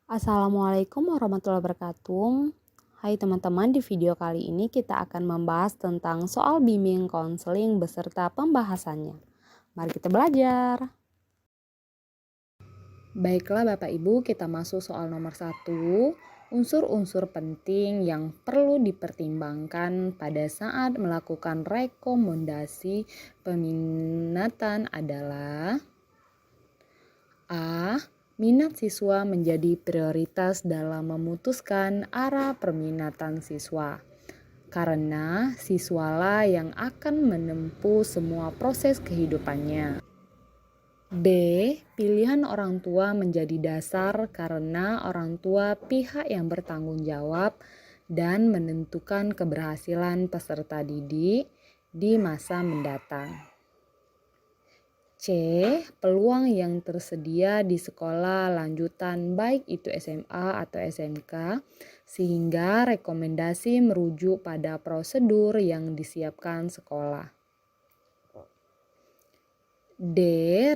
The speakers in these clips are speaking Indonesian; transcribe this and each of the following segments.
Assalamualaikum warahmatullahi wabarakatuh. Hai teman-teman, di video kali ini kita akan membahas tentang soal bimbing konseling beserta pembahasannya. Mari kita belajar. Baiklah Bapak Ibu, kita masuk soal nomor 1. Unsur-unsur penting yang perlu dipertimbangkan pada saat melakukan rekomendasi peminatan adalah A. Minat siswa menjadi prioritas dalam memutuskan arah perminatan siswa, karena siswalah yang akan menempuh semua proses kehidupannya. B. Pilihan orang tua menjadi dasar karena orang tua pihak yang bertanggung jawab dan menentukan keberhasilan peserta didik di masa mendatang. C. Peluang yang tersedia di sekolah lanjutan baik itu SMA atau SMK, sehingga rekomendasi merujuk pada prosedur yang disiapkan sekolah. D.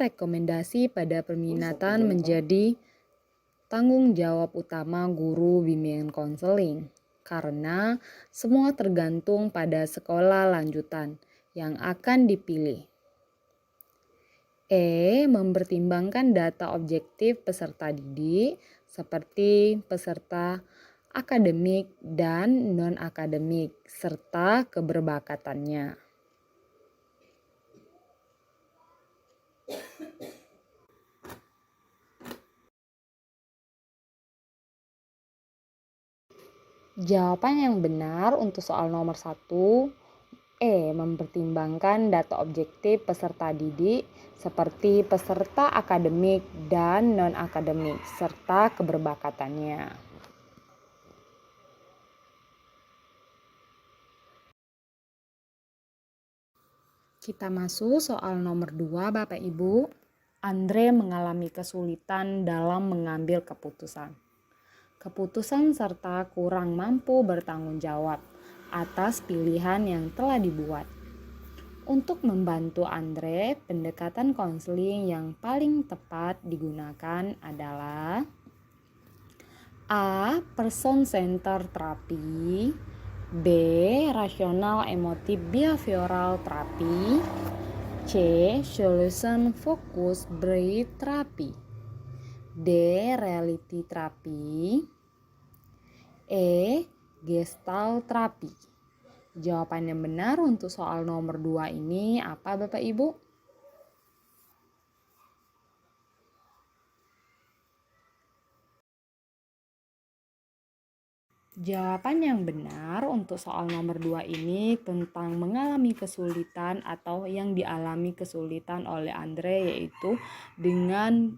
Rekomendasi pada peminatan menjadi tanggung jawab utama guru bimbingan konseling, karena semua tergantung pada sekolah lanjutan yang akan dipilih. E. Mempertimbangkan data objektif peserta didik seperti peserta akademik dan non-akademik serta keberbakatannya. Jawaban yang benar untuk soal nomor 1, E. Mempertimbangkan data objektif peserta didik seperti peserta akademik dan non-akademik serta keberbakatannya. Kita masuk soal nomor 2 Bapak Ibu. Andre mengalami kesulitan dalam mengambil keputusan. Keputusan serta kurang mampu bertanggung jawab atas pilihan yang telah dibuat. Untuk membantu Andre, pendekatan konseling yang paling tepat digunakan adalah A. Person Centered Therapy, B. Rational Emotive Behavioral Therapy, C. Solution Focused Brain Therapy, D. Reality Therapy, E. Gestalt Therapy. Jawaban yang benar untuk soal nomor 2 ini apa Bapak Ibu? Jawaban yang benar untuk soal nomor 2 ini tentang mengalami kesulitan atau yang dialami kesulitan oleh Andre, yaitu dengan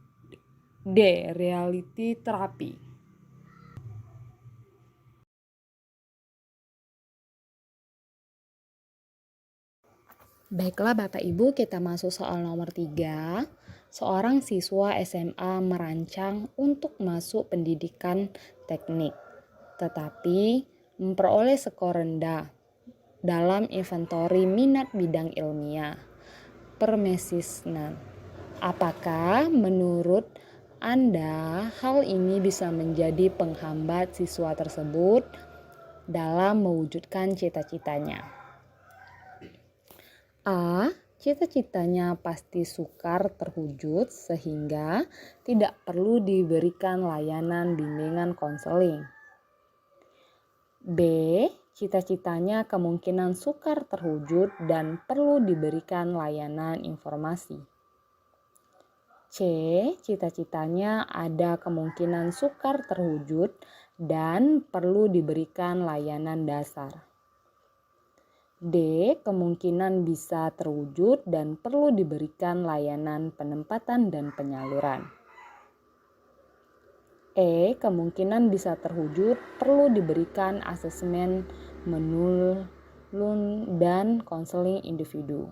D. Reality Therapy. Baiklah Bapak Ibu, kita masuk soal nomor 3. Seorang siswa SMA merancang untuk masuk pendidikan teknik, tetapi memperoleh skor rendah dalam inventory minat bidang ilmiah permesisnan. Apakah menurut Anda hal ini bisa menjadi penghambat siswa tersebut dalam mewujudkan cita-citanya? A. Cita-citanya pasti sukar terwujud sehingga tidak perlu diberikan layanan bimbingan konseling. B. Cita-citanya kemungkinan sukar terwujud dan perlu diberikan layanan informasi. C. Cita-citanya ada kemungkinan sukar terwujud dan perlu diberikan layanan dasar. D. Kemungkinan bisa terwujud dan perlu diberikan layanan penempatan dan penyaluran. E. Kemungkinan bisa terwujud perlu diberikan asesmen menurun dan konseling individu.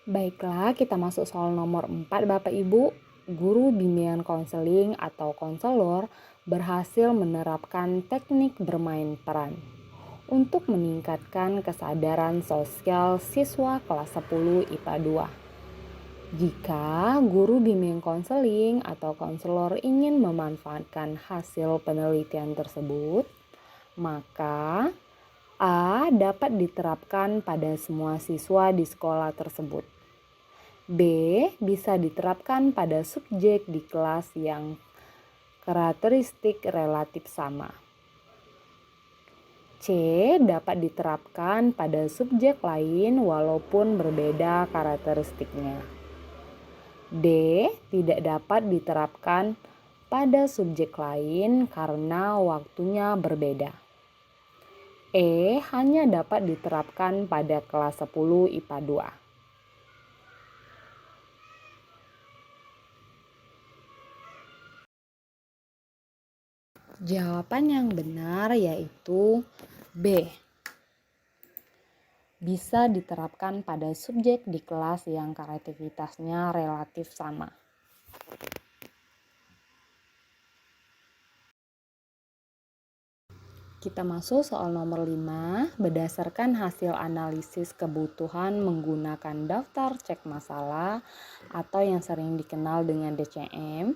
Baiklah, kita masuk soal nomor 4 Bapak Ibu. Guru bimbingan konseling atau konselor berhasil menerapkan teknik bermain peran untuk meningkatkan kesadaran sosial siswa kelas 10 IPA 2. Jika guru bimbingan konseling atau konselor ingin memanfaatkan hasil penelitian tersebut, maka A dapat diterapkan pada semua siswa di sekolah tersebut. B bisa diterapkan pada subjek di kelas yang karakteristik relatif sama. C dapat diterapkan pada subjek lain walaupun berbeda karakteristiknya. D tidak dapat diterapkan pada subjek lain karena waktunya berbeda. E hanya dapat diterapkan pada kelas 10 IPA 2. Jawaban yang benar yaitu B. Bisa diterapkan pada subjek di kelas yang karakteristitasnya relatif sama. Kita masuk soal nomor 5. Berdasarkan hasil analisis kebutuhan menggunakan daftar cek masalah atau yang sering dikenal dengan DCM,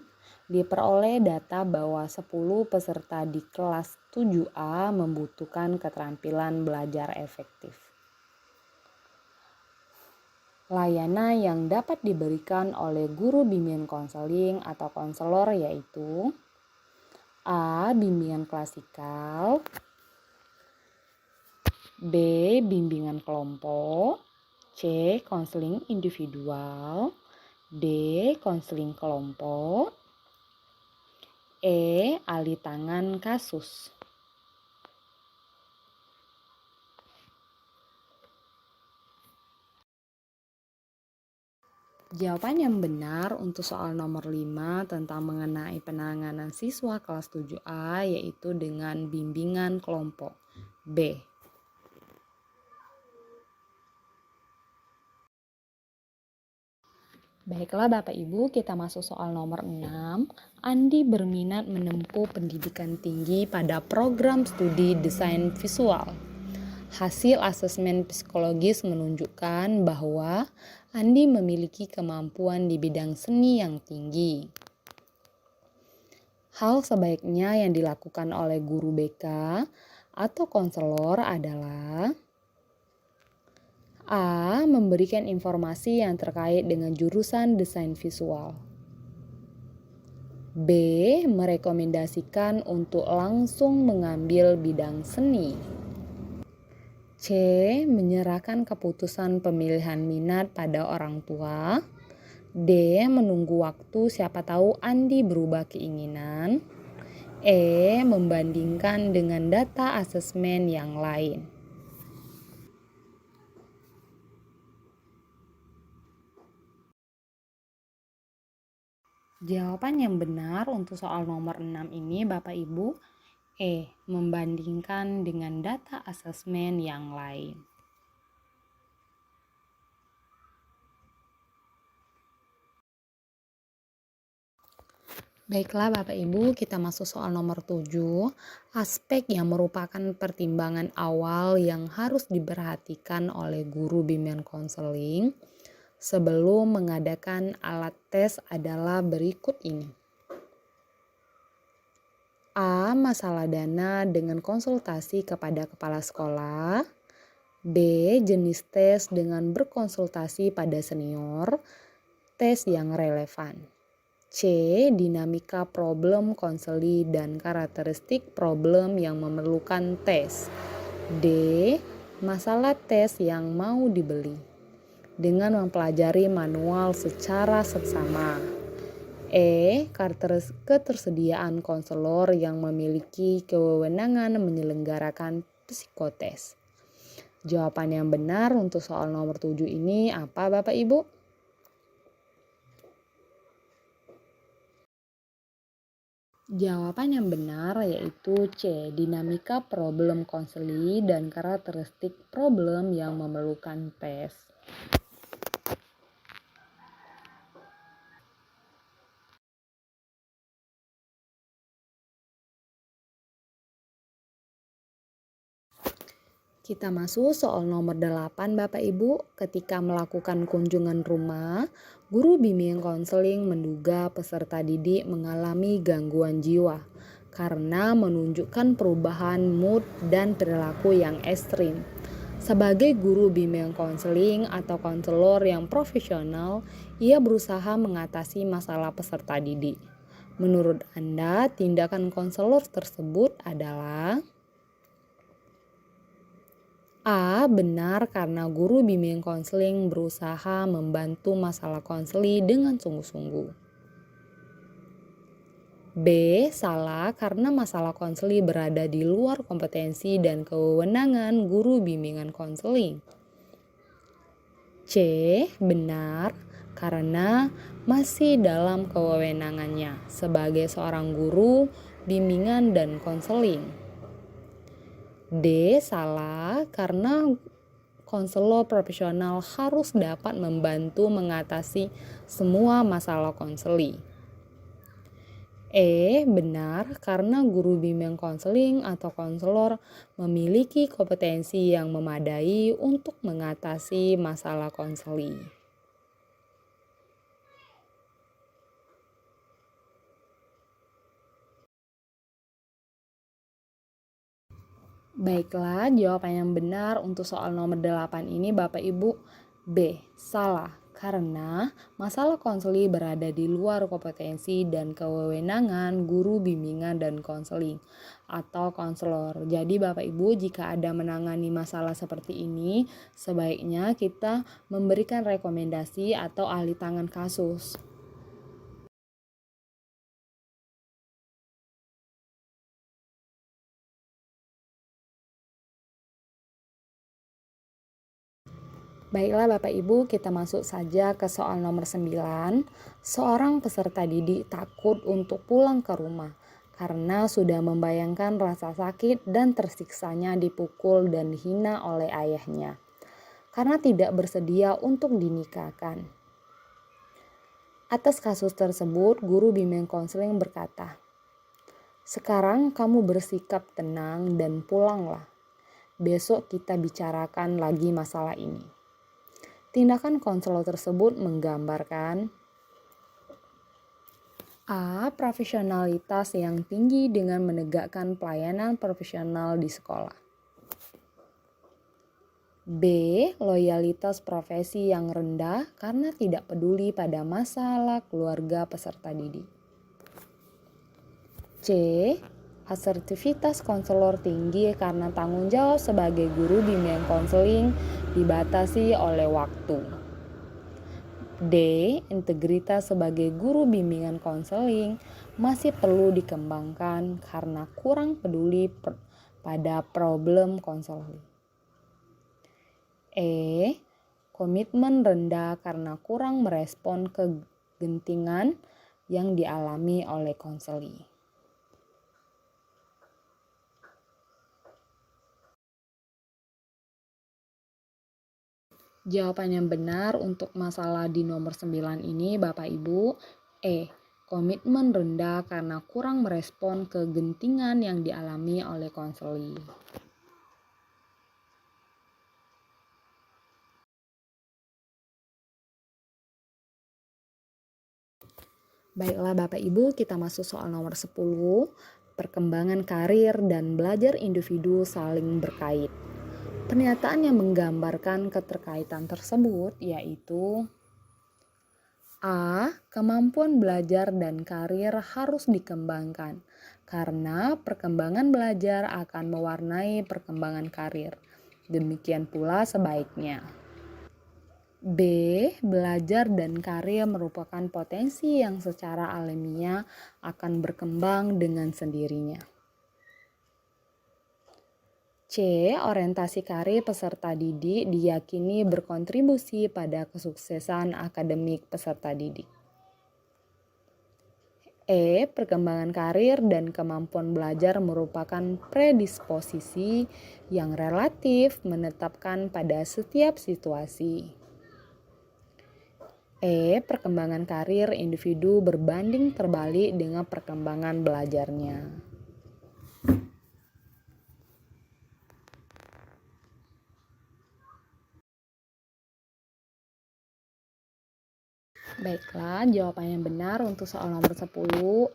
diperoleh data bahwa 10 peserta di kelas 7A membutuhkan keterampilan belajar efektif. Layanan yang dapat diberikan oleh guru bimbingan konseling atau konselor yaitu A. Bimbingan klasikal, B. Bimbingan kelompok, C. Konseling individual, D. Konseling kelompok, E. Alih tangan kasus. Jawaban yang benar untuk soal nomor 5 tentang mengenai penanganan siswa kelas 7A yaitu dengan bimbingan kelompok. B. Baiklah Bapak Ibu, kita masuk soal nomor 6. Andi berminat menempuh pendidikan tinggi pada program studi desain visual. Hasil asesmen psikologis menunjukkan bahwa Andi memiliki kemampuan di bidang seni yang tinggi. Hal sebaiknya yang dilakukan oleh guru BK atau konselor adalah A. Memberikan informasi yang terkait dengan jurusan desain visual. B. Merekomendasikan untuk langsung mengambil bidang seni. C. Menyerahkan keputusan pemilihan minat pada orang tua. D. Menunggu waktu siapa tahu Andi berubah keinginan. E. Membandingkan dengan data asesmen yang lain. Jawaban yang benar untuk soal nomor 6 ini Bapak Ibu, E. Membandingkan dengan data asesmen yang lain. Baiklah Bapak Ibu, kita masuk soal nomor 7. Aspek yang merupakan pertimbangan awal yang harus diperhatikan oleh guru bimbingan konseling sebelum mengadakan alat tes adalah berikut ini. A. Masalah dana dengan konsultasi kepada kepala sekolah. B. Jenis tes dengan berkonsultasi pada senior. Tes yang relevan. C. Dinamika problem konseli dan karakteristik problem yang memerlukan tes. D. Masalah tes yang mau dibeli dengan mempelajari manual secara seksama. E. Ketersediaan konselor yang memiliki kewenangan menyelenggarakan psikotes. Jawaban yang benar untuk soal nomor 7 ini apa Bapak Ibu? Jawaban yang benar yaitu C. Dinamika problem konseli dan karakteristik problem yang memerlukan tes. Kita masuk soal nomor 8 Bapak Ibu. Ketika melakukan kunjungan rumah, guru bimbingan konseling menduga peserta didik mengalami gangguan jiwa karena menunjukkan perubahan mood dan perilaku yang ekstrim. Sebagai guru bimbingan konseling atau konselor yang profesional, ia berusaha mengatasi masalah peserta didik. Menurut Anda, tindakan konselor tersebut adalah A. Benar karena guru bimbingan konseling berusaha membantu masalah konseli dengan sungguh-sungguh. B. Salah karena masalah konseli berada di luar kompetensi dan kewenangan guru bimbingan konseling. C. Benar karena masih dalam kewenangannya sebagai seorang guru bimbingan dan konseling. D. Salah karena konselor profesional harus dapat membantu mengatasi semua masalah konseli. E. Benar karena guru bimbingan konseling atau konselor memiliki kompetensi yang memadai untuk mengatasi masalah konseli. Baiklah, jawaban yang benar untuk soal nomor 8 ini Bapak Ibu B. Salah karena masalah konseli berada di luar kompetensi dan kewenangan guru bimbingan dan konseling atau konselor. Jadi Bapak Ibu, jika ada menangani masalah seperti ini, sebaiknya kita memberikan rekomendasi atau ahli tangan kasus. Baiklah Bapak Ibu, kita masuk saja ke soal nomor 9. Seorang peserta didik takut untuk pulang ke rumah karena sudah membayangkan rasa sakit dan tersiksanya dipukul dan dihina oleh ayahnya karena tidak bersedia untuk dinikahkan. Atas kasus tersebut, guru bimbingan konseling berkata, "Sekarang kamu bersikap tenang dan pulanglah. Besok kita bicarakan lagi masalah ini." Tindakan konselor tersebut menggambarkan A. Profesionalitas yang tinggi dengan menegakkan pelayanan profesional di sekolah. B. Loyalitas profesi yang rendah karena tidak peduli pada masalah keluarga peserta didik. C. Asertivitas konselor tinggi karena tanggung jawab sebagai guru bimbingan konseling dibatasi oleh waktu. D. Integritas sebagai guru bimbingan konseling masih perlu dikembangkan karena kurang peduli pada problem konseling. E. Komitmen rendah karena kurang merespon kegentingan yang dialami oleh konseli. Jawaban yang benar untuk masalah di nomor 9 ini Bapak Ibu E. Komitmen rendah karena kurang merespon kegentingan yang dialami oleh konseli. Baiklah Bapak Ibu, kita masuk soal nomor 10. Perkembangan karir dan belajar individu saling berkait. Pernyataan yang menggambarkan keterkaitan tersebut yaitu A. Kemampuan belajar dan karir harus dikembangkan karena perkembangan belajar akan mewarnai perkembangan karir. Demikian pula sebaiknya. B. Belajar dan karir merupakan potensi yang secara alamiah akan berkembang dengan sendirinya. C. Orientasi karir peserta didik diyakini berkontribusi pada kesuksesan akademik peserta didik. E. Perkembangan karir dan kemampuan belajar merupakan predisposisi yang relatif menetapkan pada setiap situasi. E. Perkembangan karir individu berbanding terbalik dengan perkembangan belajarnya. Baiklah, jawaban yang benar untuk soal nomor 10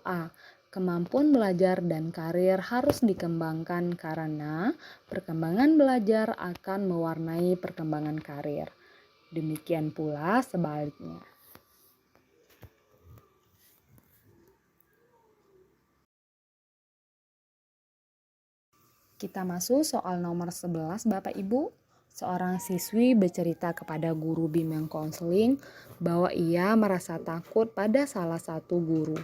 A. Kemampuan belajar dan karir harus dikembangkan karena perkembangan belajar akan mewarnai perkembangan karir. Demikian pula sebaliknya. Kita masuk soal nomor 11 Bapak Ibu. Seorang siswi bercerita kepada guru bimbing konseling bahwa ia merasa takut pada salah satu guru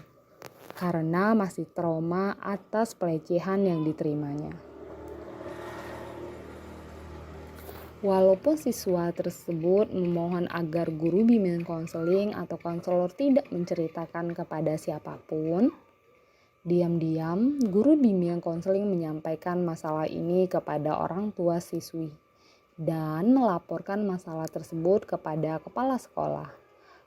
karena masih trauma atas pelecehan yang diterimanya. Walaupun siswa tersebut memohon agar guru bimbing konseling atau konselor tidak menceritakan kepada siapapun, diam-diam guru bimbing konseling menyampaikan masalah ini kepada orang tua siswi dan melaporkan masalah tersebut kepada kepala sekolah.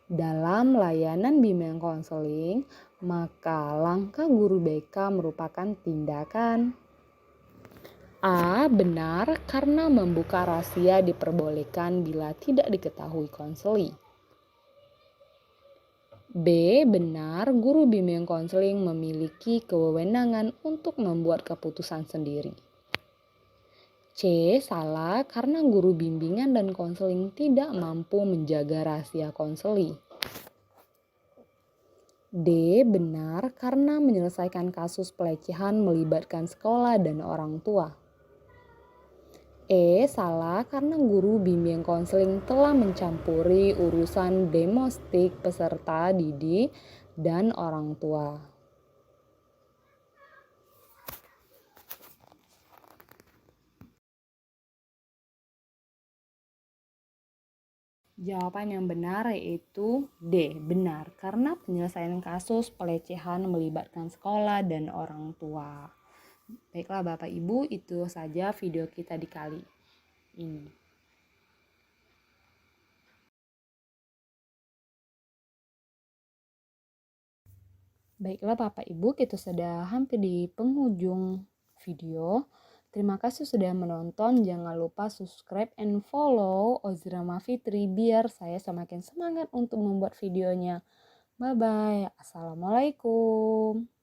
Dalam layanan bimbingan konseling, maka langkah guru BK merupakan tindakan A. Benar karena membuka rahasia diperbolehkan bila tidak diketahui konseli. B. Benar guru bimbingan konseling memiliki kewenangan untuk membuat keputusan sendiri. C. Salah karena guru bimbingan dan konseling tidak mampu menjaga rahasia konseli. D. Benar karena menyelesaikan kasus pelecehan melibatkan sekolah dan orang tua. E. Salah karena guru bimbing konseling telah mencampuri urusan domestik peserta didik dan orang tua. Jawaban yang benar yaitu D. Benar karena penyelesaian kasus pelecehan melibatkan sekolah dan orang tua. Baiklah Bapak Ibu, itu saja video kita di kali ini. Baiklah Bapak Ibu, kita sudah hampir di penghujung video. Terima kasih sudah menonton. Jangan lupa subscribe and follow Ozrama Fitri biar saya semakin semangat untuk membuat videonya. Bye-bye. Assalamualaikum.